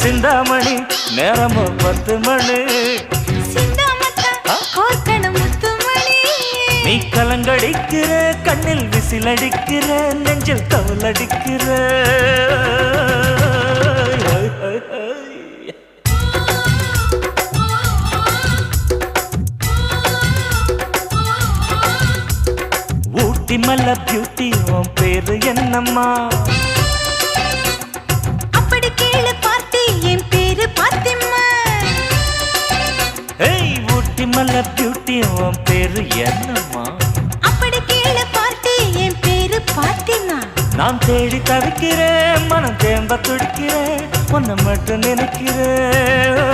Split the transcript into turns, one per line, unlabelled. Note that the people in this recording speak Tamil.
சிந்தாமணி நேரமோ 10 மணி நீ கலங்கடிக்கிற கண்ணில் விசிலடிக்கிற நெஞ்சில் கவலடிக்கிற ஊட்டி மல்ல பியூட்டி உன் பேரு என்னம்மா
அப்படி கேளு பார்த்தி என் பேரு பாத்திம்மா
ஏய் ஊட்டி மல்ல பியூட்டி உன் பேரு என்னம்மா
அப்படி கேளு பார்த்தி என் பேரு பாத்திமா
நான் தேடி தவிக்கிறேன் மனம் தேம்ப துடிக்கிறேன் உன்னை மட்டும் நினைக்கிறேன்